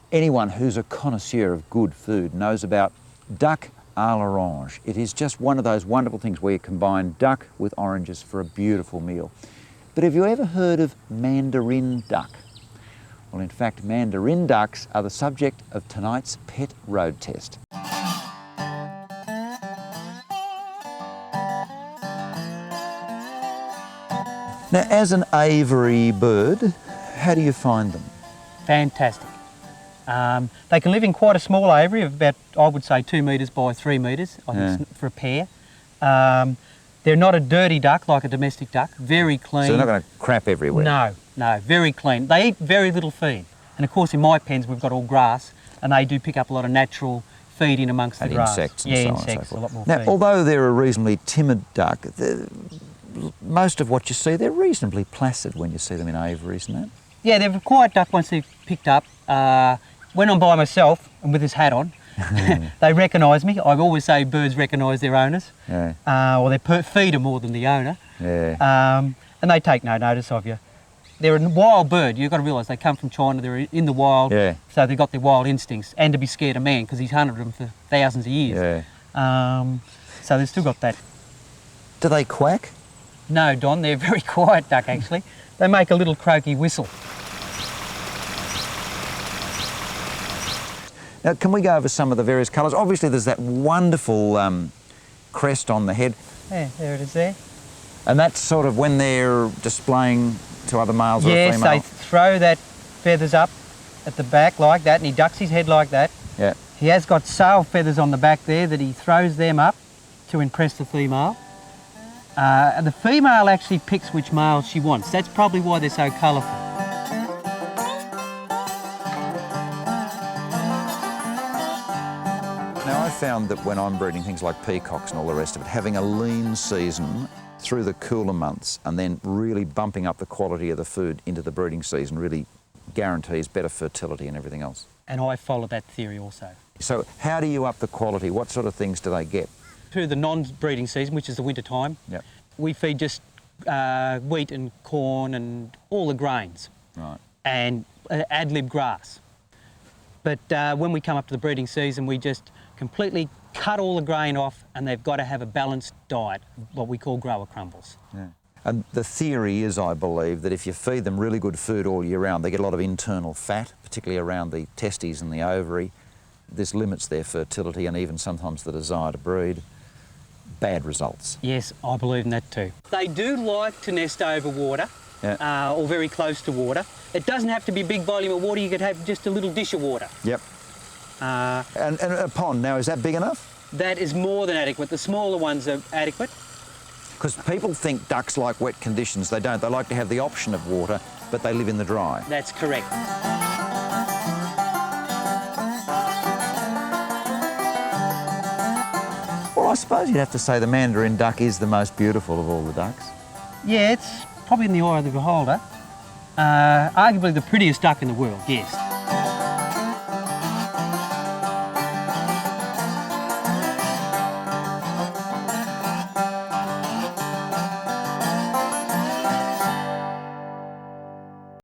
Anyone who's a connoisseur of good food knows about duck à l'orange. It is just one of those wonderful things where you combine duck with oranges for a beautiful meal. But have you ever heard of Mandarin duck? Well, in fact, Mandarin ducks are the subject of tonight's pet road test. Now, as an aviary bird, how do you find them? Fantastic. They can live in quite a small aviary of about, I would say, 2 metres by 3 metres for a pair. They're not a dirty duck like a domestic duck, very clean. So they're not going to crap everywhere? No, very clean. They eat very little feed. And of course in my pens we've got all grass and they do pick up a lot of natural feed in amongst the grass. Insects and so on insects, and so a lot forth. more Now, feed. although they're a reasonably timid duck, most of what you see, they're reasonably placid when you see them in aviaries and that. Yeah, they're a quiet duck once they're picked up. When I'm by myself and with this hat on, they recognise me. I always say birds recognise their owners, or they feed them more than the owner, and they take no notice of you. They're a wild bird. You've got to realise they come from China, they're in the wild, so they've got their wild instincts, and to be scared of man because he's hunted them for thousands of years. So they've still got that. Do they quack? No, Don, they're a very quiet duck actually. They make a little croaky whistle. Now, can we go over some of the various colours? Obviously, there's that wonderful crest on the head. Yeah, there it is there. And that's sort of when they're displaying to other males or a female? Yes, they throw that feathers up at the back like that, and he ducks his head like that. Yeah. He has got sail feathers on the back there that he throws them up to impress the female. And the female actually picks which male she wants. That's probably why they're so colourful. Now, I found that when I'm breeding things like peacocks and all the rest of it, having a lean season through the cooler months and then really bumping up the quality of the food into the breeding season really guarantees better fertility and everything else. And I follow that theory also. So how do you up the quality? What sort of things do they get? Through the non-breeding season, which is the winter time, we feed just wheat and corn and all the grains, and ad lib grass. But when we come up to the breeding season, we just completely cut all the grain off, and they've got to have a balanced diet, what we call grower crumbles. And the theory is, I believe, that if you feed them really good food all year round, they get a lot of internal fat, particularly around the testes and the ovary. This limits their fertility and even sometimes the desire to breed. Bad results. Yes, I believe in that too. They do like to nest over water, or very close to water. It doesn't have to be a big volume of water, you could have just a little dish of water. Yep. And a pond, now is that big enough? That is more than adequate. The smaller ones are adequate. Because people think ducks like wet conditions. They don't. They like to have the option of water, but they live in the dry. That's correct. Well, I suppose you'd have to say the Mandarin duck is the most beautiful of all the ducks. Yeah, it's probably in the eye of the beholder. Arguably the prettiest duck in the world, yes.